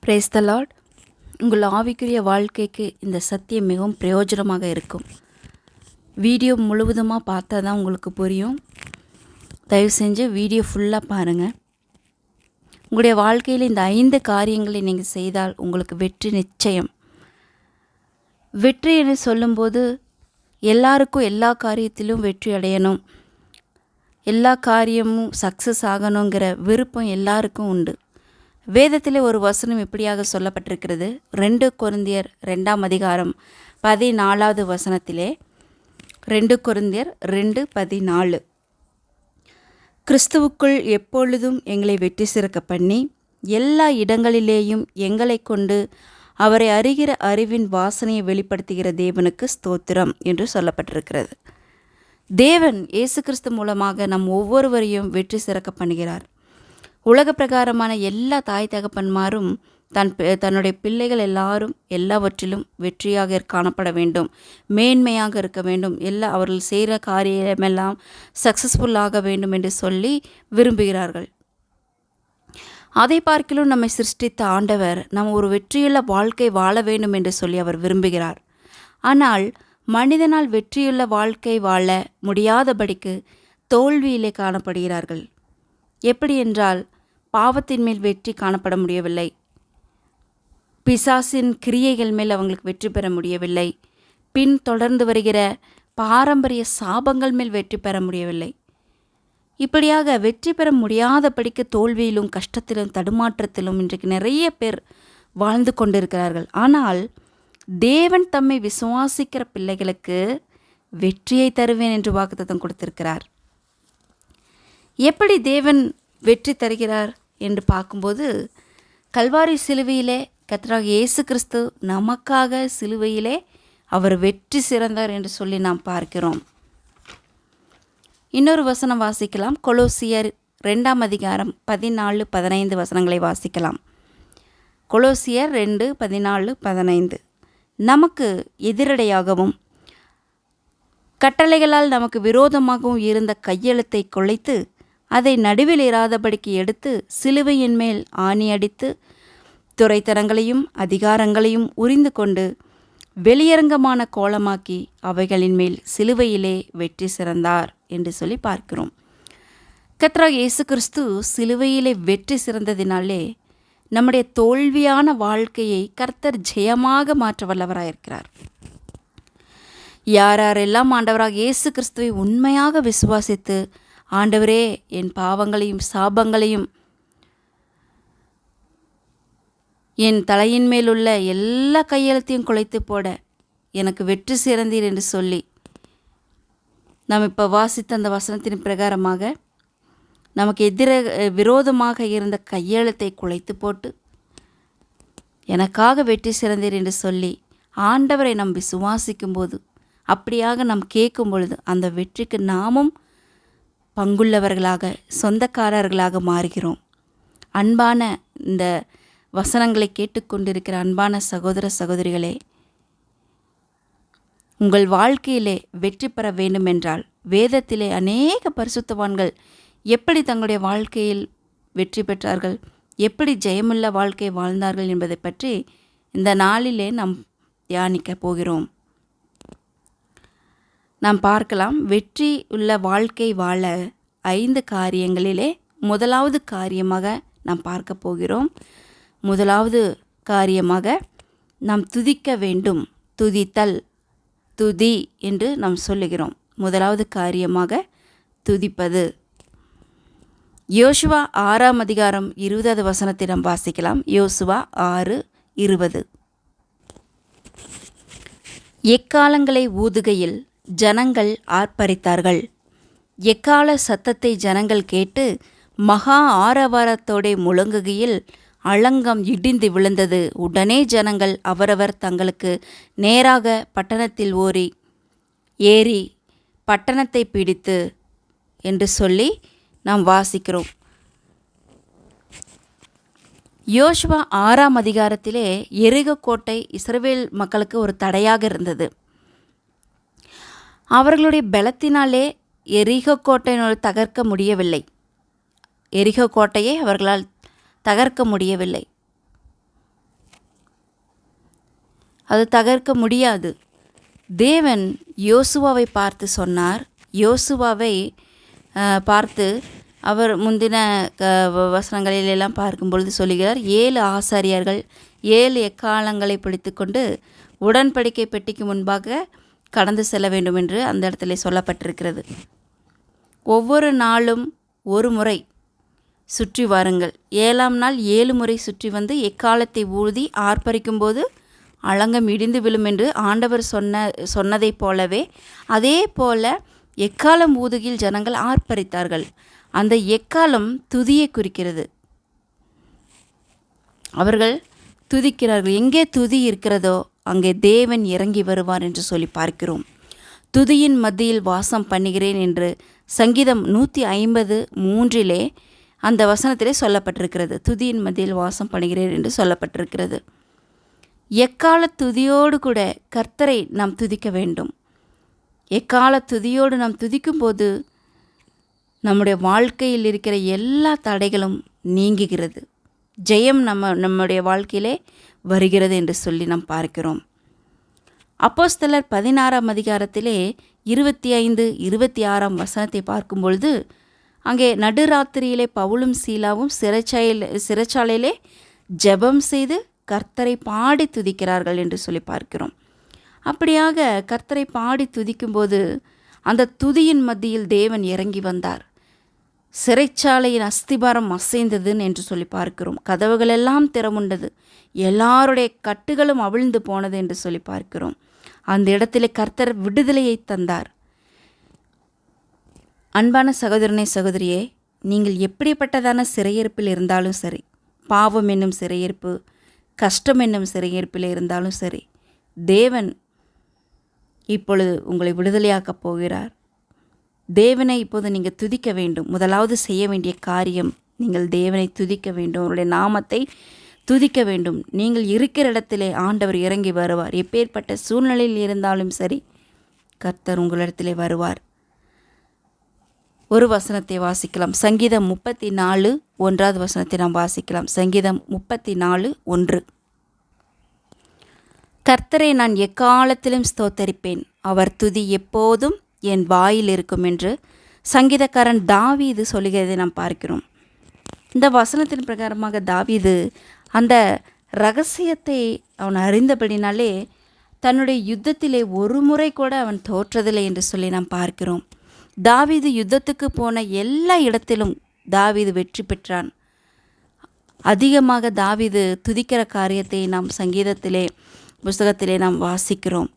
Praise the Lord. உங்கள் ஆவிக்குரிய வாழ்க்கைக்கு இந்த சத்தியம் மிகவும் பிரயோஜனமாக இருக்கும். வீடியோ முழுவதுமாக பார்த்தா தான் உங்களுக்கு புரியும். தயவு செஞ்சு வீடியோ ஃபுல்லாக பாருங்கள். உங்களுடைய வாழ்க்கையில் இந்த 5 காரியங்களை நீங்கள் செய்தால் உங்களுக்கு வெற்றி நிச்சயம். வெற்றி என்று சொல்லும்போது எல்லாருக்கும் எல்லா காரியத்திலும் வெற்றி அடையணும், எல்லா காரியமும் சக்ஸஸ் ஆகணுங்கிற விருப்பம் எல்லாருக்கும் உண்டு. வேதத்திலே ஒரு வசனம் இப்படியாக சொல்லப்பட்டிருக்கிறது. 2 கொரிந்தியர் 2ஆம் அதிகாரம் 14வது வசனத்திலே, 2 கொரிந்தியர் 2:14, கிறிஸ்துவுக்குள் எப்பொழுதும் எங்களை வெற்றி சிறக்க பண்ணி எல்லா இடங்களிலேயும் எங்களை கொண்டு அவரை அறிகிற அறிவின் வாசனையை வெளிப்படுத்துகிற தேவனுக்கு ஸ்தோத்திரம் என்று சொல்லப்பட்டிருக்கிறது. தேவன் இயேசு கிறிஸ்து மூலமாக நம் ஒவ்வொருவரையும் வெற்றி சிறக்க பண்ணுகிறார். உலக பிரகாரமான எல்லா தாய் தகப்பன்மாரும் தன்னுடைய பிள்ளைகள் எல்லாரும் எல்லாவற்றிலும் வெற்றியாக காணப்பட வேண்டும், மேன்மையாக இருக்க வேண்டும், அவர்கள் செய்கிற காரியமெல்லாம் சக்ஸஸ்ஃபுல்லாக வேண்டும் என்று சொல்லி விரும்புகிறார்கள். அதை பார்க்கிலும் நம்மை சிருஷ்டித்த ஆண்டவர் நாம் ஒரு வெற்றியுள்ள வாழ்க்கை வாழ வேண்டும் என்று சொல்லி அவர் விரும்புகிறார். ஆனால் மனிதனால் வெற்றியுள்ள வாழ்க்கை வாழ முடியாதபடிக்கு தோல்வியிலே காணப்படுகிறார்கள். எப்படி என்றால், பாவத்தின் மேல் வெற்றி காணப்பட முடியவில்லை, பிசாசின் கிரியைகள் மேல் அவங்களுக்கு வெற்றி பெற முடியவில்லை, பின் தொடர்ந்து வருகிற பாரம்பரிய சாபங்கள் மேல் வெற்றி பெற முடியவில்லை. இப்படியாக வெற்றி பெற முடியாதபடிக்கு தோல்வியிலும் கஷ்டத்திலும் தடுமாற்றத்திலும் இன்றைக்கு நிறைய பேர் வாழ்ந்து கொண்டிருக்கிறார்கள். ஆனால் தேவன் தம்மை விசுவாசிக்கிற பிள்ளைகளுக்கு வெற்றியை தருவேன் என்று வாக்குத்தத்தம் கொடுத்திருக்கிறார். எப்படி தேவன் வெற்றி தருகிறார் என்று பார்க்கும்போது, கல்வாரி சிலுவையிலே கர்த்தராகிய இயேசு கிறிஸ்து நமக்காக சிலுவையிலே அவர் வெற்றி சிறந்தார் என்று சொல்லி நாம் பார்க்கிறோம். இன்னொரு வசனம் வாசிக்கலாம். கொலோசியர் 2ஆம் அதிகாரம் 14-15 வசனங்களை வாசிக்கலாம். கொலோசியர் 2:14-15, நமக்கு எதிரடையாகவும் கட்டளைகளால் நமக்கு விரோதமாகவும் இருந்த கையெழுத்தை கொலைத்து அதை நடுவில் இராதபடிக்கு எடுத்து சிலுவையின் மேல் ஆணி அடித்து துரைத்தனங்களையும் அதிகாரங்களையும் உரிந்து கொண்டு வெளியரங்கமான கோலமாக்கி அவைகளின் மேல் சிலுவையிலே வெற்றி சிறந்தார் என்று சொல்லி பார்க்கிறோம். கர்த்தராகிய இயேசு கிறிஸ்து சிலுவையிலே வெற்றி சிறந்ததினாலே நம்முடைய தோல்வியான வாழ்க்கையை கர்த்தர் ஜெயமாக மாற்ற வல்லவராயிருக்கிறார். யாரெல்லாம் ஆண்டவராக இயேசு கிறிஸ்துவை உண்மையாக விசுவாசித்து, ஆண்டவரே என் பாவங்களையும் சாபங்களையும் என் தலையின் மேலுள்ள எல்லா கையெழுத்தையும் குலைத்து போட எனக்கு வெற்றி சிறந்தீர் என்று சொல்லி, நாம் இப்போ வாசித்த அந்த வசனத்தின் பிரகாரமாக நமக்கு விரோதமாக இருந்த கையெழுத்தை குலைத்து போட்டு எனக்காக வெற்றி சிறந்தீர் என்று சொல்லி ஆண்டவரை நாம் விசுவாசிக்கும்போது, அப்படியாக நாம் கேட்கும் பொழுது அந்த வெற்றிக்கு நாமும் பங்குள்ளவர்களாக சொந்தக்காரர்களாக மாறுகிறோம். அன்பான இந்த வசனங்களை கேட்டுக்கொண்டிருக்கிற அன்பான சகோதர சகோதரிகளே, உங்கள் வாழ்க்கையிலே வெற்றி பெற வேண்டுமென்றால் வேதத்திலே அநேக பரிசுத்தவான்கள் எப்படி தங்களுடைய வாழ்க்கையில் வெற்றி பெற்றார்கள், எப்படி ஜெயமுள்ள வாழ்க்கை வாழ்ந்தார்கள் என்பதை பற்றி இந்த நாளிலே நாம் தியானிக்க போகிறோம். நாம் பார்க்கலாம். வெற்றி உள்ள வாழ்க்கை வாழ 5 காரியங்களிலே முதலாவது காரியமாக நாம் பார்க்க போகிறோம். முதலாவது காரியமாக நாம் துதிக்க வேண்டும். துதித்தல், துதி என்று நாம் சொல்லுகிறோம். முதலாவது காரியமாக துதிப்பது. யோசுவா 6ஆம் அதிகாரம் 20வது வசனத்தை நாம் வாசிக்கலாம். யோசுவா 6:20, எக்காலங்களை ஊதுகையில் ஜனங்கள் ஆர்ப்பரித்தார்கள். எக்கால சத்தத்தை ஜனங்கள் கேட்டு மகா ஆரவாரத்தோடே முழங்குகையில் அலங்கம் இடிந்து விழுந்தது. உடனே ஜனங்கள் அவரவர் தங்களுக்கு நேராக பட்டணத்தில் ஏறி பட்டணத்தை பிடித்து என்று சொல்லி நாம் வாசிக்கிறோம். யோசுவா 6ஆம் அதிகாரத்திலே எரிகோ கோட்டை இஸ்ரவேல் மக்களுக்கு ஒரு தடையாக இருந்தது. அவர்களுடைய பலத்தினாலே எரிகோ கோட்டையினால் தகர்க்க முடியவில்லை. எரிகோ கோட்டையை அவர்களால் தகர்க்க முடியவில்லை. அது தகர்க்க முடியாது. தேவன் யோசுவாவை பார்த்து சொன்னார். யோசுவாவை பார்த்து அவர் முந்தின வசனங்களிலெல்லாம் பார்க்கும் பொழுது சொல்லுகிறார், 7 ஆசாரியர்கள் 7 எக்காலங்களை பிடித்து கொண்டு உடன்படிக்கை பெட்டிக்கு முன்பாக கடந்து செல்ல வேண்டும் என்று அந்த இடத்துல சொல்லப்பட்டிருக்கிறது. ஒவ்வொரு நாளும் ஒரு முறை சுற்றி வாருங்கள். 7ஆம் நாள் 7 முறை சுற்றி வந்து எக்காலத்தை ஊதி ஆர்ப்பரிக்கும் போது அலங்கம் இடிந்து விழும் என்று ஆண்டவர் சொன்னதைப் போலவே அதே போல எக்காலம் ஊதுகில் ஜனங்கள் ஆர்ப்பரித்தார்கள். அந்த எக்காலம் துதியை குறிக்கிறது. அவர்கள் துதிக்கிறார்கள். எங்கே துதி இருக்கிறதோ அங்கே தேவன் இறங்கி வருவார் என்று சொல்லி பார்க்கிறோம். துதியின் மத்தியில் வாசம் பண்ணுகிறேன் என்று சங்கீதம் 150:3 அந்த வசனத்திலே சொல்லப்பட்டிருக்கிறது. துதியின் மத்தியில் வாசம் பண்ணுகிறேன் என்று சொல்லப்பட்டிருக்கிறது. எக்கால துதியோடு கூட கர்த்தரை நாம் துதிக்க வேண்டும். எக்கால துதியோடு நாம் துதிக்கும்போது நம்முடைய வாழ்க்கையில் இருக்கிற எல்லா தடைகளும் நீங்குகிறது. ஜெயம் நம்முடைய வாழ்க்கையிலே வருகிறது என்று சொல்லி நாம் பார்க்கிறோம். அப்போஸ்தலர் 16ஆம் அதிகாரத்திலே 25-26 வசனத்தை பார்க்கும் பொழுது அங்கே நடுராத்திரியிலே பவுலும் சீலாவும் சிறைச்சாலையிலே ஜெபம் செய்து கர்த்தரை பாடி துதிக்கிறார்கள் என்று சொல்லி பார்க்கிறோம். அப்படியாக கர்த்தரை பாடி துதிக்கும்போது அந்த துதியின் மத்தியில் தேவன் இறங்கி வந்தார். சிறைச்சாலையின் அஸ்திபாரம் அசைந்ததுன்னு என்று சொல்லி பார்க்கிறோம். கதவுகள் எல்லாம் திறமுண்டது, எல்லாருடைய கட்டுகளும் அவிழ்ந்து போனது என்று சொல்லி பார்க்கிறோம். அந்த இடத்திலே கர்த்தர் விடுதலையை தந்தார். அன்பான சகோதரனே சகோதரியே, நீங்கள் எப்படிப்பட்டதான சிறையிருப்பில் இருந்தாலும் சரி, பாவம் என்னும் சிறையிருப்பு, கஷ்டம் என்னும் சிறையிருப்பில் இருந்தாலும் சரி, தேவன் இப்பொழுது உங்களை விடுதலையாக்கப் போகிறார். தேவனை இப்போது நீங்கள் துதிக்க வேண்டும். முதலாவது செய்ய வேண்டிய காரியம், நீங்கள் தேவனை துதிக்க வேண்டும். அவருடைய நாமத்தை துதிக்க வேண்டும். நீங்கள் இருக்கிற இடத்திலே ஆண்டவர் இறங்கி வருவார். எப்பேற்பட்ட சூழ்நிலையில் இருந்தாலும் சரி, கர்த்தர் உங்களிடத்திலே வருவார். ஒரு வசனத்தை வாசிக்கலாம். சங்கீதம் 34:1 வசனத்தை நாம் வாசிக்கலாம். சங்கீதம் 34:1. கர்த்தரை நான் எக்காலத்திலும் ஸ்தோத்தரிப்பேன், அவர் துதி எப்போதும் என் வாயில் இருக்கும் என்று சங்கீதக்காரன் தாவீது சொல்லுகிறதை நாம் பார்க்கிறோம். இந்த வசனத்தின் பிரகாரமாக தாவீது அந்த இரகசியத்தை அவன் அறிந்தபடினாலே தன்னுடைய யுத்தத்திலே ஒரு முறை கூட அவன் தோற்றதில்லை என்று சொல்லி நாம் பார்க்கிறோம். தாவீது யுத்தத்துக்கு போன எல்லா இடத்திலும் தாவீது வெற்றி பெற்றான். அதிகமாக தாவீது துதிக்கிற காரியத்தை நாம் சங்கீதத்திலே புஸ்தகத்திலே நாம் வாசிக்கிறோம்.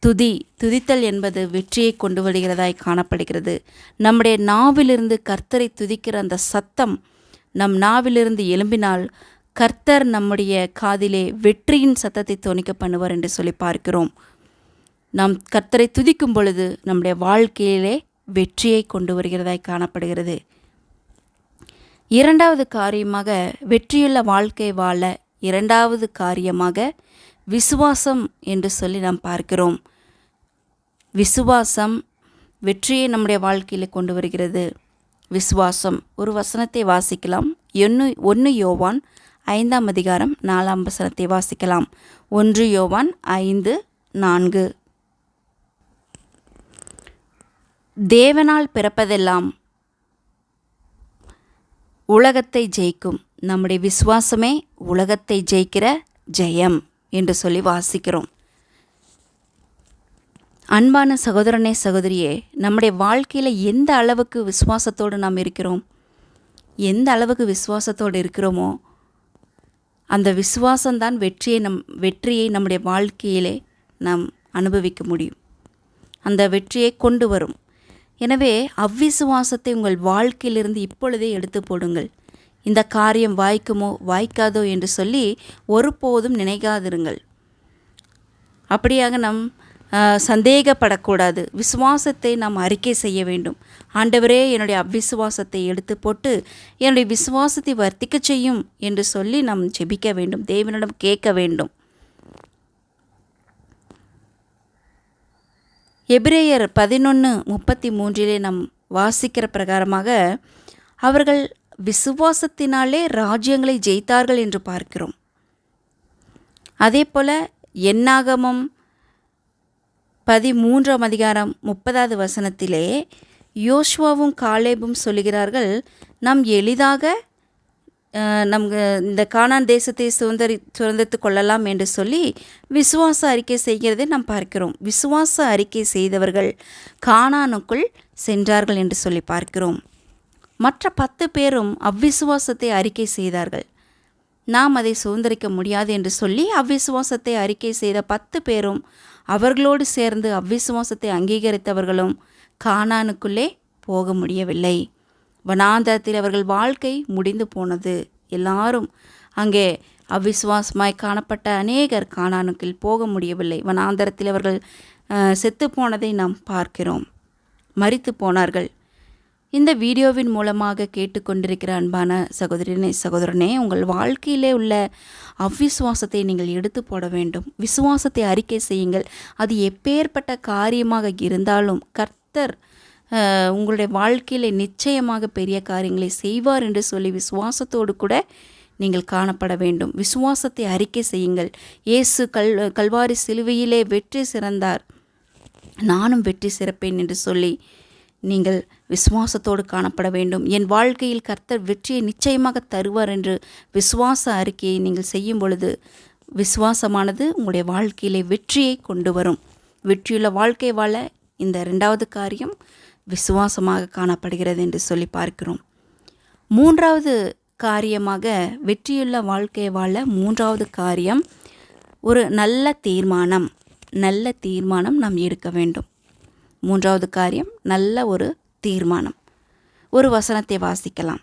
துதித்தல் என்பது வெற்றியை கொண்டு வருகிறதாய் காணப்படுகிறது. நம்முடைய நாவிலிருந்து கர்த்தரை துதிக்கிற அந்த சத்தம் நம் நாவிலிருந்து எழும்பினால் கர்த்தர் நம்முடைய காதிலே வெற்றியின் சத்தத்தை தொனிக்க பண்ணுவார் என்று சொல்லி பார்க்கிறோம். நாம் கர்த்தரை துதிக்கும் பொழுது நம்முடைய வாழ்க்கையிலே வெற்றியை கொண்டு வருகிறதாய் காணப்படுகிறது. இரண்டாவது காரியமாக, வெற்றியுள்ள வாழ்க்கை வாழ இரண்டாவது காரியமாக விசுவாசம் என்று சொல்லி நாம் பார்க்கிறோம். விசுவாசம் வெற்றியை நம்முடைய வாழ்க்கையில் கொண்டு வருகிறது. விசுவாசம் ஒரு வசனத்தை வாசிக்கலாம். 1 யோவான் 5ஆம் அதிகாரம் 4ஆம் வசனத்தை வாசிக்கலாம். 1 யோவான் 5:4. தேவனால் பிறப்பதெல்லாம் உலகத்தை ஜெயிக்கும், நம்முடைய விசுவாசமே உலகத்தை ஜெயிக்கிற ஜெயம் என்று சொல்லி வாசிக்கிறோம். அன்பான சகோதரனே சகோதரியே, நம்முடைய வாழ்க்கையில் எந்த அளவுக்கு விசுவாசத்தோடு நாம் இருக்கிறோம், எந்த அளவுக்கு விசுவாசத்தோடு இருக்கிறோமோ அந்த விசுவாசம்தான் வெற்றியை நம்முடைய வாழ்க்கையிலே நாம் அனுபவிக்க முடியும். அந்த வெற்றியை கொண்டு வரும். எனவே அவ்விசுவாசத்தை உங்கள் வாழ்க்கையிலிருந்து இப்பொழுதே எடுத்து போடுங்கள். இந்த காரியம் வாய்க்குமோ வாய்க்காதோ என்று சொல்லி ஒருபோதும் நினைக்காதிருங்கள். அப்படியாக நாம் சந்தேகப்படக்கூடாது. விசுவாசத்தை நாம் அறிக்கை செய்ய வேண்டும். ஆண்டவரே, என்னுடைய அவ்விசுவாசத்தை எடுத்து போட்டு என்னுடைய விசுவாசத்தை வர்த்திக்க செய்யும் என்று சொல்லி நாம் ஜெபிக்க வேண்டும், தேவனிடம் கேட்க வேண்டும். எபிரேயர் 11:33 நாம் வாசிக்கிற பிரகாரமாக அவர்கள் விசுவாசத்தினாலே ராஜ்யங்களை ஜெயித்தார்கள் என்று பார்க்கிறோம். அதே போல் என்னாகமம் 13ஆம் அதிகாரம் 30வது வசனத்திலே யோசுவாவும் காலேபும் சொல்லுகிறார்கள், நாம் எளிதாக இந்த கானான் தேசத்தை சுதந்திரித்து கொள்ளலாம் என்று சொல்லி விசுவாச அறிக்கை செய்கிறதை நாம் பார்க்கிறோம். விசுவாச அறிக்கை செய்தவர்கள் கானானுக்குள் சென்றார்கள் என்று சொல்லி பார்க்கிறோம். மற்ற 10 பேரும் அவ்விசுவாசத்தை அறிக்கை செய்தார்கள். நாம் அதை சுதந்திரிக்க முடியாது என்று சொல்லி அவ்விசுவாசத்தை அறிக்கை செய்த 10 பேரும் அவர்களோடு சேர்ந்து அவ்விசுவாசத்தை அங்கீகரித்தவர்களும் கானானுக்குள்ளே போக முடியவில்லை. வனாந்தரத்தில் அவர்கள் வாழ்க்கை முடிந்து போனது. எல்லாரும் அங்கே அவ்விசுவாசமாய் காணப்பட்ட அநேகர் கானானுக்குள் போக முடியவில்லை. வனாந்தரத்தில் அவர்கள் செத்து போனதை நாம் பார்க்கிறோம். மரித்து போனார்கள். இந்த வீடியோவின் மூலமாக கேட்டுக்கொண்டிருக்கிற அன்பான சகோதரனே, உங்கள் வாழ்க்கையிலே உள்ள அவ்விசுவாசத்தை நீங்கள் எடுத்து போட வேண்டும். விசுவாசத்தை அறிக்கை செய்யுங்கள். அது எப்பேற்பட்ட காரியமாக இருந்தாலும் கர்த்தர் உங்களுடைய வாழ்க்கையில் நிச்சயமாக பெரிய காரியங்களை செய்வார் என்று சொல்லி விசுவாசத்தோடு கூட நீங்கள் காணப்பட வேண்டும். விசுவாசத்தை அறிக்கை செய்யுங்கள். இயேசு கல்வாரி சிலுவையிலே வெற்றி சிறந்தார், நானும் வெற்றி சிறப்பேன் என்று சொல்லி நீங்கள் விசுவாசத்தோடு காணப்பட வேண்டும். என் வாழ்க்கையில் கர்த்தர் வெற்றியை நிச்சயமாக தருவார் என்று விசுவாச அறிக்கையை நீங்கள் செய்யும் பொழுது விசுவாசமானது உங்களுடைய வாழ்க்கையிலே வெற்றியை கொண்டு வரும். வெற்றியுள்ள வாழ்க்கை வாழ இந்த 2வது காரியம் விசுவாசமாக காணப்படுகிறது என்று சொல்லி பார்க்கிறோம். 3வது காரியமாக வெற்றியுள்ள வாழ்க்கை வாழ 3வது காரியம் ஒரு நல்ல தீர்மானம். நல்ல தீர்மானம் நாம் எடுக்க வேண்டும். 3வது காரியம் நல்ல ஒரு தீர்மானம். ஒரு வசனத்தை வாசிக்கலாம்.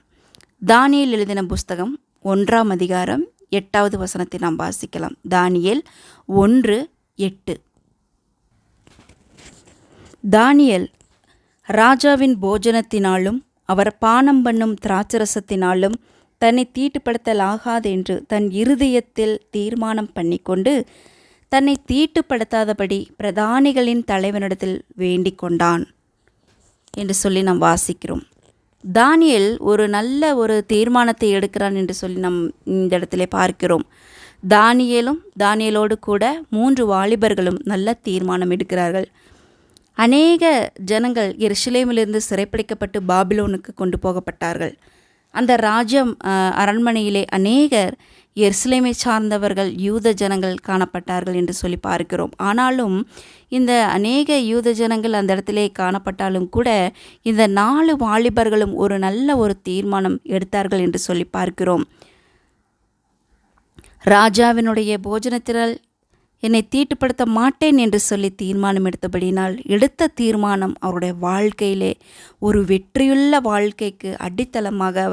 தானியேல் எழுதின புஸ்தகம் 1ஆம் அதிகாரம் 8வது வசனத்தை நாம் வாசிக்கலாம். தானியேல் 1:8. தானியேல் ராஜாவின் போஜனத்தினாலும் அவர் பானம் பண்ணும் திராட்சரசத்தினாலும் தன்னை தீட்டுப்படுத்தலாகாது என்று தன் இருதயத்தில் தீர்மானம் பண்ணிக்கொண்டு தன்னை தீட்டுப்படுத்தாதபடி பிரதானிகளின் தலைவனிடத்தில் வேண்டிக் கொண்டான் என்று சொல்லி நாம் வாசிக்கிறோம். தானியேல் ஒரு நல்ல ஒரு தீர்மானத்தை எடுக்கிறான் என்று சொல்லி நாம் இந்த இடத்துல பார்க்கிறோம். தானியேலோடு கூட 3 வாலிபர்களும் நல்ல தீர்மானம் எடுக்கிறார்கள். அநேக ஜனங்கள் எருசலேமிலிருந்து சிறைப்பிடிக்கப்பட்டு பாபிலோனுக்கு கொண்டு போகப்பட்டார்கள். அந்த ராஜ்யம் அரண்மனையிலே அநேகர் எருசலேமை சார்ந்தவர்கள் யூத ஜனங்கள் காணப்பட்டார்கள் என்று சொல்லி பார்க்கிறோம். ஆனாலும் இந்த அநேக யூத ஜனங்கள் அந்த இடத்திலே காணப்பட்டாலும் கூட இந்த 4 வாலிபர்களும் ஒரு நல்ல ஒரு தீர்மானம் எடுத்தார்கள் என்று சொல்லி பார்க்கிறோம். ராஜாவினுடைய போஜனத்தினால் என்னை தீட்டுப்படுத்த மாட்டேன் என்று சொல்லி தீர்மானம் எடுத்தபடினால் எடுத்த தீர்மானம் அவருடைய வாழ்க்கையிலே ஒரு வெற்றியுள்ள வாழ்க்கைக்கு அடித்தளமாக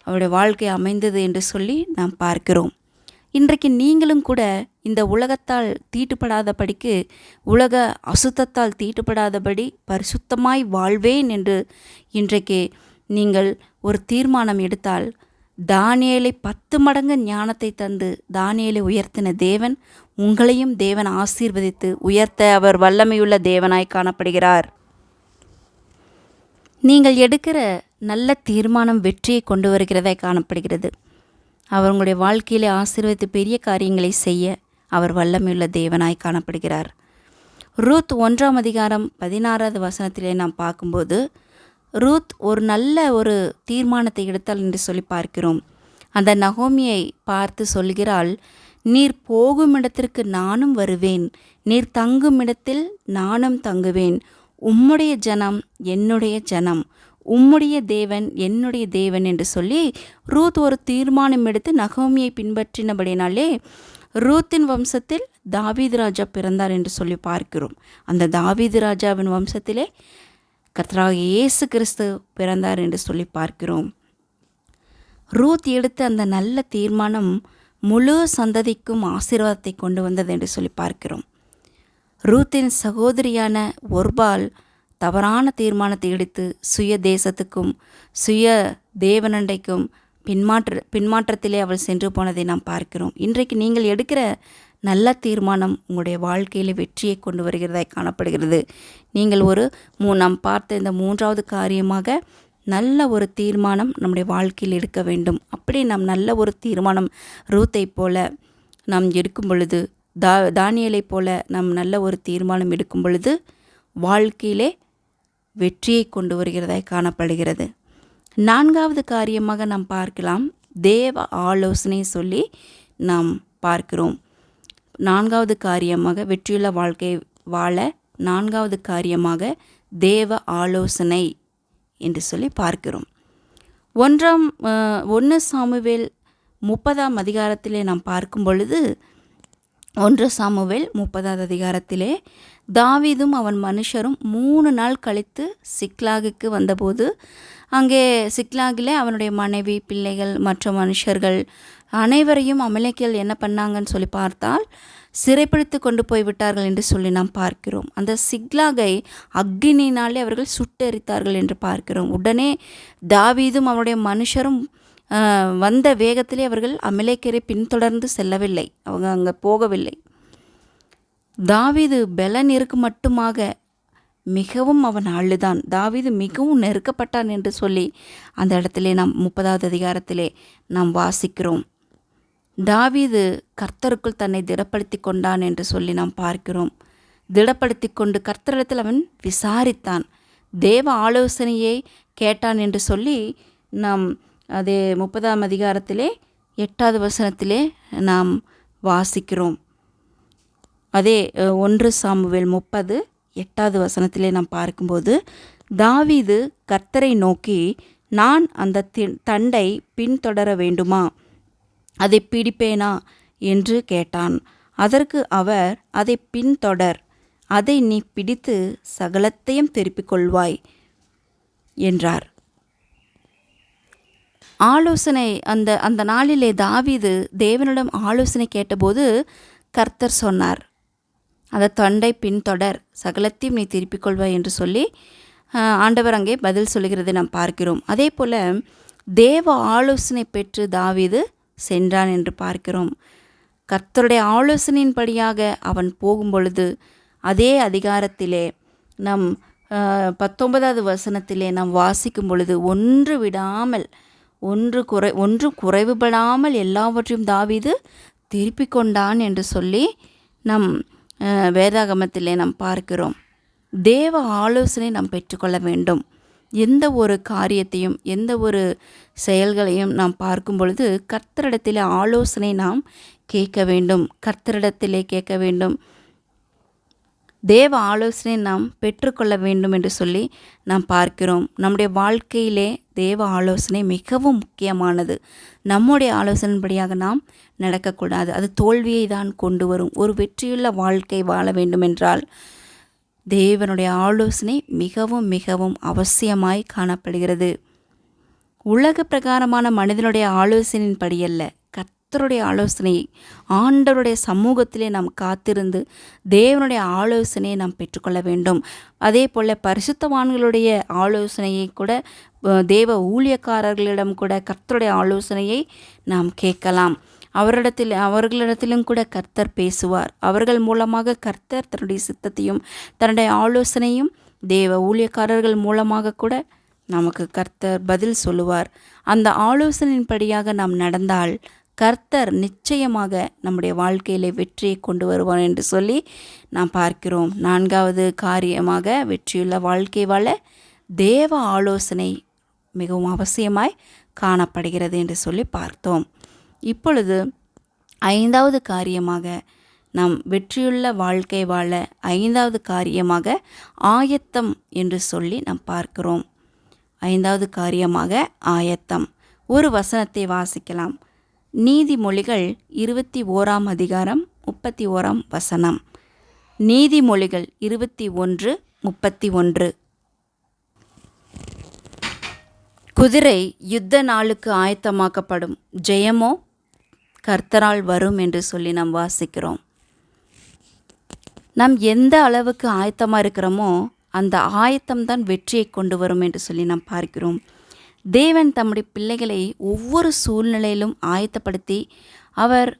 அவருடைய வாழ்க்கை அமைந்தது என்று சொல்லி நாம் பார்க்கிறோம். இன்றைக்கு நீங்களும் கூட இந்த உலகத்தால் தீட்டுப்படாதபடிக்கு, உலக அசுத்தத்தால் தீட்டுப்படாதபடி பரிசுத்தமாய் வாழ்வேன் என்று இன்றைக்கு நீங்கள் ஒரு தீர்மானம் எடுத்தால், தானியேலை 10 மடங்கு ஞானத்தை தந்து தானியேலை உயர்த்தின தேவன் உங்களையும் தேவன் ஆசீர்வதித்து உயர்த்த அவர் வல்லமையுள்ள தேவனாய் காணப்படுகிறார். நீங்கள் எடுக்கிற நல்ல தீர்மானம் வெற்றியை கொண்டு வருகிறதாய் காணப்படுகிறது. அவர் உங்களுடைய வாழ்க்கையிலே ஆசீர்வதித்து பெரிய காரியங்களை செய்ய அவர் வல்லமையுள்ள தேவனாய் காணப்படுகிறார். ரூத் 1ஆம் அதிகாரம் 16வது வசனத்திலே நாம் பார்க்கும்போது ரூத் ஒரு நல்ல ஒரு தீர்மானத்தை எடுத்தாள் என்று சொல்லி பார்க்கிறோம். அந்த நகோமியை பார்த்து சொல்கிறாள், நீர் போகும் இடத்திற்கு நானும் வருவேன், நீர் தங்கும் இடத்தில் நானும் தங்குவேன், உம்முடைய ஜனம் என்னுடைய ஜனம், உம்முடைய தேவன் என்னுடைய தேவன் என்று சொல்லி ரூத் ஒரு தீர்மானம் எடுத்து நகோமியை பின்பற்றினபடினாலே ரூத்தின் வம்சத்தில் தாவீது ராஜா பிறந்தார் என்று சொல்லி பார்க்கிறோம். அந்த தாவீது ராஜாவின் வம்சத்திலே கர்த்தராகிய இயேசு கிறிஸ்து பிறந்தார் என்று சொல்லி பார்க்கிறோம். ரூத் எடுத்த அந்த நல்ல தீர்மானம் முழு சந்ததிக்கும் ஆசீர்வாதத்தை கொண்டு வந்தது என்று சொல்லி பார்க்கிறோம். ரூத்தின் சகோதரியான ஒர்பால் தவறான தீர்மானத்தை எடுத்து சுய தேசத்துக்கும் சுய தேவனண்டைக்கும் பின்மாற்றத்திலே அவள் சென்று போனதை நாம் பார்க்கிறோம். இன்றைக்கு நீங்கள் எடுக்கிற நல்ல தீர்மானம் உங்களுடைய வாழ்க்கையில் வெற்றியை கொண்டு வருகிறதாய் காணப்படுகிறது. நீங்கள் நாம் பார்த்த இந்த 3வது காரியமாக நல்ல ஒரு தீர்மானம் நம்முடைய வாழ்க்கையில் எடுக்க வேண்டும். அப்படி நாம் நல்ல ஒரு தீர்மானம் ரூத்தை போல நாம் எடுக்கும் பொழுது தானியேலைப் போல நாம் நல்ல ஒரு தீர்மானம் எடுக்கும் பொழுது வாழ்க்கையிலே வெற்றியை கொண்டு வருகிறதாய் காணப்படுகிறது. 4வது காரியமாக நாம் பார்க்கலாம், தேவ ஆலோசனை சொல்லி நாம் பார்க்கிறோம். 4வது காரியமாக வெற்றியுள்ள வாழ்க்கை வாழ 4வது காரியமாக தேவ ஆலோசனை என்று சொல்லி பார்க்கிறோம். 1 சாமுவேல் 30ஆம் அதிகாரத்திலே நாம் பார்க்கும் பொழுது 1 சாமுவேல் 30வது அதிகாரத்திலே தாவீதும் அவன் மனுஷரும் 3 நாள் கழித்து சிக்லாகுக்கு வந்தபோது அங்கே சிக்லாகிலே அவனுடைய மனைவி, பிள்ளைகள், மற்ற மனுஷர்கள் அனைவரையும் அமலேக்கியர்கள் என்ன பண்ணாங்கன்னு சொல்லி பார்த்தால் சிறைப்பிடித்து கொண்டு போய்விட்டார்கள் என்று சொல்லி நாம் பார்க்கிறோம். அந்த சிக்லாகை அக்கினினாலே அவர்கள் சுட்டெரித்தார்கள் என்று பார்க்கிறோம். உடனே தாவீதும் அவனுடைய மனுஷரும் வந்த வேகத்திலே அவர்கள் அமலேக்கியரை பின்தொடர்ந்து செல்லவில்லை, அவங்க அங்கே போகவில்லை. தாவீது பெலன் இருக்கு மட்டுமாக மிகவும் அவன் அழுதான். தாவீது மிகவும் நெருக்கப்பட்டான் என்று சொல்லி அந்த இடத்திலே நாம் 30வது அதிகாரத்திலே நாம் வாசிக்கிறோம். தாவீது கர்த்தருக்குள் தன்னை திடப்படுத்தி கொண்டான் என்று சொல்லி நாம் பார்க்கிறோம். திடப்படுத்தி கொண்டு கர்த்தரிடத்தில் அவன் விசாரித்தான், தேவ ஆலோசனையை கேட்டான் என்று சொல்லி நாம் அதே 30ஆம் அதிகாரத்திலே 8வது வசனத்திலே நாம் வாசிக்கிறோம். அதே 1 சாமுவேல் 30 8வது வசனத்திலே நாம் பார்க்கும்போது தாவீது கர்த்தரை நோக்கி, நான் அந்த தண்டை பின்தொடர வேண்டுமா, அதை பிடிப்பேனா என்று கேட்டான். அதற்கு அவர், அதை பின்தொடர், அதை நீ பிடித்து சகலத்தையும் திருப்பிக் கொள்வாய் என்றார். ஆலோசனை அந்த நாளிலே தாவீது தேவனிடம் ஆலோசனை கேட்டபோது கர்த்தர் சொன்னார், அந்த தண்டை பின்தொடர், சகலத்தையும் நீ திருப்பிக் கொள்வாய் என்று சொல்லி ஆண்டவர் அங்கே பதில் சொல்லுகிறதை நாம் பார்க்கிறோம். அதே போல் தேவ ஆலோசனை பெற்று தாவீது சென்றான் என்று பார்க்கிறோம். கர்த்தருடைய ஆலோசனையின்படியாக அவன் போகும் பொழுது அதே அதிகாரத்திலே நம் 19வது வசனத்திலே நாம் வாசிக்கும் பொழுது ஒன்று குறைவுபடாமல் எல்லாவற்றையும் தாவீது திருப்பிக் கொண்டான் என்று சொல்லி நம் வேதாகமத்திலே நாம் பார்க்கிறோம். தேவ ஆலோசனை நாம் பெற்றுக்கொள்ள வேண்டும். எந்த ஒரு காரியத்தையும் எந்த ஒரு செயல்களையும் நாம் பார்க்கும் பொழுது கர்த்தரிடத்திலே ஆலோசனை நாம் கேட்க வேண்டும், கர்த்தரிடத்திலே கேட்க வேண்டும், தேவ ஆலோசனை நாம் பெற்றுக்கொள்ள வேண்டும் என்று சொல்லி நாம் பார்க்கிறோம். நம்முடைய வாழ்க்கையிலே தேவ ஆலோசனை மிகவும் முக்கியமானது. நம்முடைய ஆலோசனைப்படியாக நாம் நடக்கக்கூடாது, அது தோல்வியை தான் கொண்டு வரும். ஒரு வெற்றியுள்ள வாழ்க்கை வாழ வேண்டுமென்றால் தேவனுடைய ஆலோசனை மிகவும் மிகவும் அவசியமாய் காணப்படுகிறது. உலக பிரகாரமான மனிதனுடைய ஆலோசனையின்படி அல்ல, கர்த்தருடைய ஆலோசனை, ஆண்டவருடைய சமூகத்திலே நாம் காத்திருந்து தேவனுடைய ஆலோசனையை நாம் பெற்றுக்கொள்ள வேண்டும். அதே போல் பரிசுத்தவான்களுடைய ஆலோசனையை கூட, தேவ ஊழியக்காரர்களிடம் கூட கர்த்தருடைய ஆலோசனையை நாம் கேட்கலாம். அவர்களிடத்திலும் கூட கர்த்தர் பேசுவார். அவர்கள் மூலமாக கர்த்தர் தன்னுடைய சித்தத்தையும் தன்னுடைய ஆலோசனையும் தேவ ஊழியக்காரர்கள் மூலமாக கூட நமக்கு கர்த்தர் பதில் சொல்லுவார். அந்த ஆலோசனையின்படியாக நாம் நடந்தால் கர்த்தர் நிச்சயமாக நம்முடைய வாழ்க்கையிலே வெற்றியை கொண்டு வருவார் என்று சொல்லி நாம் பார்க்கிறோம். 4வது காரியமாக வெற்றியுள்ள வாழ்க்கை வாழ தேவ ஆலோசனை மிகவும் அவசியமாய் காணப்படுகிறது என்று சொல்லி பார்த்தோம். இப்பொழுது 5வது காரியமாக நாம் வெற்றியுள்ள வாழ்க்கை வாழ 5வது காரியமாக ஆயத்தம் என்று சொல்லி நாம் பார்க்கிறோம். 5வது காரியமாக ஆயத்தம். ஒரு வசனத்தை வாசிக்கலாம். நீதிமொழிகள் 21ஆம் அதிகாரம் 31ஆம் வசனம். நீதிமொழிகள் 21:31. குதிரை யுத்த நாளுக்கு ஆயத்தமாக்கப்படும், ஜெயமோ கர்த்தரால் வரும் என்று சொல்லி நாம் வாசிக்கிறோம். நாம் எந்த அளவுக்கு ஆயத்தமாக இருக்கிறோமோ அந்த ஆயத்தம்தான் வெற்றியை கொண்டு வரும் என்று சொல்லி நாம் பார்க்கிறோம். தேவன் தம்முடைய பிள்ளைகளை ஒவ்வொரு சூழ்நிலையிலும் ஆயத்தப்படுத்தி அவர்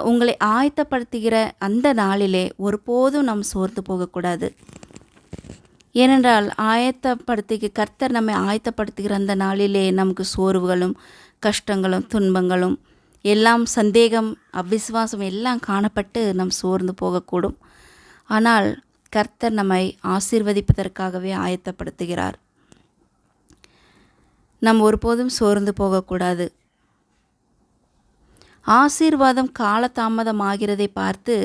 உங்களை ஆயத்தப்படுத்துகிற அந்த நாளிலே ஒருபோதும் நாம் சோர்ந்து போகக்கூடாது. ஏனென்றால் கர்த்தர் நம்மை ஆயத்தப்படுத்துகிற அந்த நாளிலே நமக்கு சோர்வுகளும் கஷ்டங்களும் துன்பங்களும் எல்லாம் சந்தேகம், அவிசுவாசம் எல்லாம் காணப்பட்டு நம் சோர்ந்து போகக்கூடும். ஆனால் கர்த்தர் நம்மை ஆசீர்வதிப்பதற்காகவே ஆயத்தப்படுத்துகிறார். நாம் ஒருபோதும் சோர்ந்து போகக்கூடாது. ஆசீர்வாதம் காலதாமதம் ஆகிறதை பார்த்து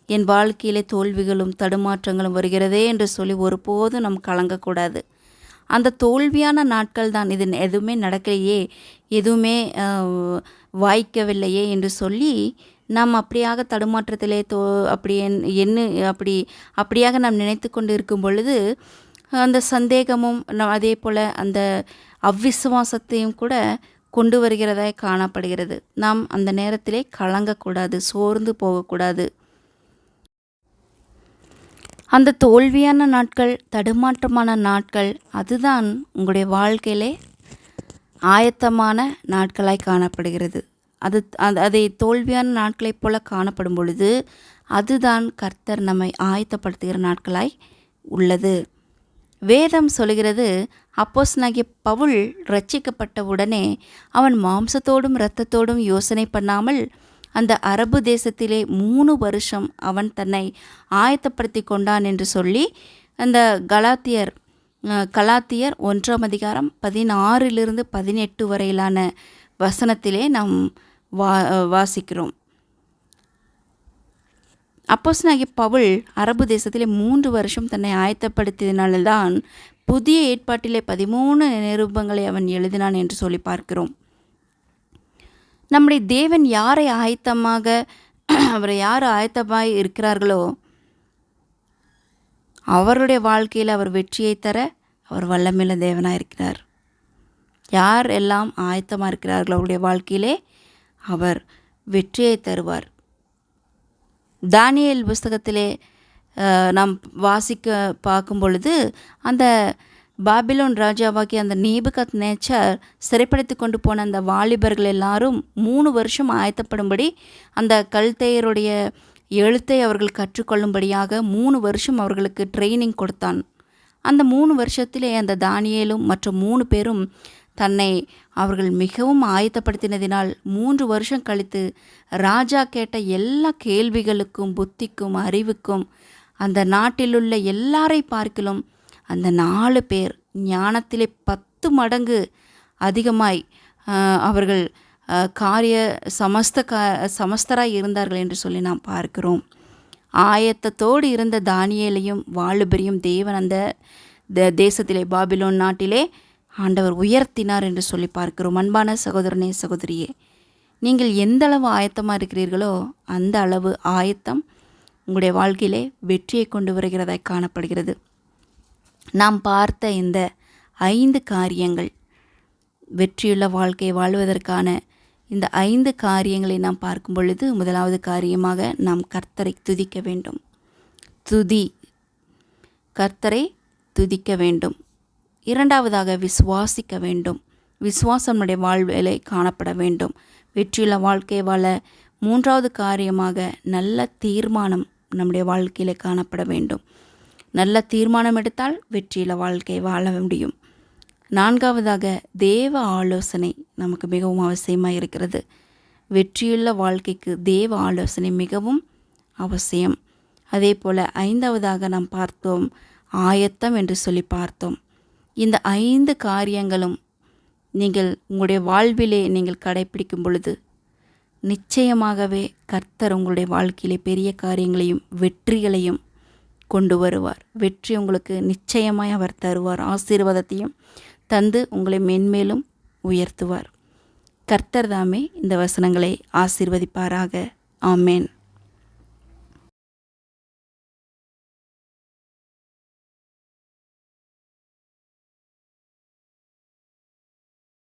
என் வாழ்க்கையிலே தோல்விகளும் தடுமாற்றங்களும் வருகிறதே என்று சொல்லி ஒருபோதும் நாம் கலங்கக்கூடாது. அந்த தோல்வியான நாட்கள் தான், இது எதுவுமே நடக்கலையே, எதுவுமே வாய்க்கவில்லையே என்று சொல்லி நாம் அப்படியாக தடுமாற்றத்திலே அப்படியாக நாம் நினைத்து கொண்டு இருக்கும் பொழுது அந்த சந்தேகமும் அதே போல் அந்த அவ்விசுவாசத்தையும் கூட கொண்டு வருகிறதாய் காணப்படுகிறது. நாம் அந்த நேரத்திலே கலங்கக்கூடாது, சோர்ந்து போகக்கூடாது. அந்த தோல்வியான நாட்கள், தடுமாற்றமான நாட்கள், அதுதான் உங்களுடைய வாழ்க்கையிலே ஆயத்தமான நாட்களாய் காணப்படுகிறது. அதை தோல்வியான நாட்களைப் போல காணப்படும் பொழுது அதுதான் கர்த்தர் நம்மை ஆயத்தப்படுத்துகிற நாட்களாய் உள்ளது. வேதம் சொல்கிறது, அப்போஸ்தலனாகிய பவுல் ரட்சிக்கப்பட்ட உடனே அவன் மாம்சத்தோடும் இரத்தத்தோடும் யோசனை பண்ணாமல் அந்த அரபு தேசத்திலே 3 வருஷம் அவன் தன்னை ஆயத்தப்படுத்தி கொண்டான் என்று சொல்லி அந்த கலாத்தியர் 1ஆம் அதிகாரம் 16 18 வரையிலான வசனத்திலே நாம் வாசிக்கிறோம். அப்போஸ்தலனாகிய பவுல் அரபு தேசத்திலே 3 வருஷம் தன்னை ஆயத்தப்படுத்தியதினால்தான் புதிய ஏற்பாட்டிலே 13 நிருபங்களை அவன் எழுதினான் என்று சொல்லி பார்க்கிறோம். நம்முடைய தேவன் யார் ஆயத்தமாய் இருக்கிறார்களோ அவருடைய வாழ்க்கையில் அவர் வெற்றியை தர அவர் வல்லமையுள்ள தேவனாக இருக்கிறார். யார் எல்லாம் ஆயத்தமாக இருக்கிறார்களோ அவருடைய வாழ்க்கையிலே அவர் வெற்றியை தருவார். தானியேல் புஸ்தகத்திலே நாம் வாசிக்க பார்க்கும் பொழுது அந்த பாபிலோன் ராஜாவாகிய அந்த நேபுகத்நேச்சர் சிறைப்படுத்தி கொண்டு போன அந்த வாலிபர்கள் எல்லாரும் 3 வருஷம் ஆயத்தப்படும்படி அந்த கல்தேயருடைய எழுத்தை அவர்கள் கற்றுக்கொள்ளும்படியாக 3 வருஷம் அவர்களுக்கு ட்ரைனிங் கொடுத்தான். அந்த 3 வருஷத்திலே அந்த தானியேலும் மற்ற 3 பேரும் தன்னை அவர்கள் மிகவும் ஆயத்தப்படுத்தினதினால் 3 வருஷம் கழித்து ராஜா கேட்ட எல்லா கேள்விகளுக்கும் புத்திக்கும் அறிவுக்கும் அந்த நாட்டிலுள்ள எல்லாரை பார்க்கிலும் அந்த 4 பேர் ஞானத்திலே 10 மடங்கு அதிகமாய் அவர்கள் சமஸ்தராய் இருந்தார்கள் என்று சொல்லி நாம் பார்க்கிறோம். ஆயத்தத்தோடு இருந்த தானியேலையும் வாலிபரையும் தேவன் அந்த தேசத்திலே பாபிலோன் நாட்டிலே ஆண்டவர் உயர்த்தினார் என்று சொல்லி பார்க்கிறோம். அன்பான சகோதரனே சகோதரியே, நீங்கள் எந்த அளவு ஆயத்தமாக இருக்கிறீர்களோ அந்த அளவு ஆயத்தம் உங்களுடைய வாழ்க்கையிலே வெற்றியை கொண்டு வருகிறதாய் காணப்படுகிறது. நாம் பார்த்த இந்த 5 காரியங்கள், வெற்றியுள்ள வாழ்க்கை வாழ்வதற்கான இந்த 5 காரியங்களை நாம் பார்க்கும் பொழுது, முதலாவது காரியமாக நாம் கர்த்தரை துதிக்க வேண்டும். கர்த்தரை துதிக்க வேண்டும். இரண்டாவதாக விசுவாசிக்க வேண்டும். விசுவாசம் நம்முடைய வாழ்விலே காணப்பட வேண்டும். வெற்றியுள்ள வாழ்க்கை வாழ 3வது காரியமாக நல்ல தீர்மானம் நம்முடைய வாழ்க்கையிலே காணப்பட வேண்டும். நல்ல தீர்மானம் எடுத்தால் வெற்றியுள்ள வாழ்க்கை வாழ முடியும். 4வதாக தேவ ஆலோசனை நமக்கு மிகவும் அவசியமாக இருக்கிறது. வெற்றியுள்ள வாழ்க்கைக்கு தேவ ஆலோசனை மிகவும் அவசியம். அதே போல் 5வதாக நாம் பார்த்தோம் ஆயத்தம் என்று சொல்லி பார்த்தோம். இந்த 5 காரியங்களும் நீங்கள் உங்களுடைய வாழ்விலே நீங்கள் கடைப்பிடிக்கும் பொழுது நிச்சயமாகவே கர்த்தர் உங்களுடைய வாழ்க்கையிலே பெரிய காரியங்களையும் வெற்றிகளையும் கொண்டு வருவார். வெற்றி உங்களுக்கு நிச்சயமாய் அவர் தருவார். ஆசீர்வாதத்தையும் தந்து உங்களை மென்மேலும் உயர்த்துவார். கர்த்தர் தாமே இந்த வசனங்களை ஆசீர்வதிப்பாராக. ஆமேன்.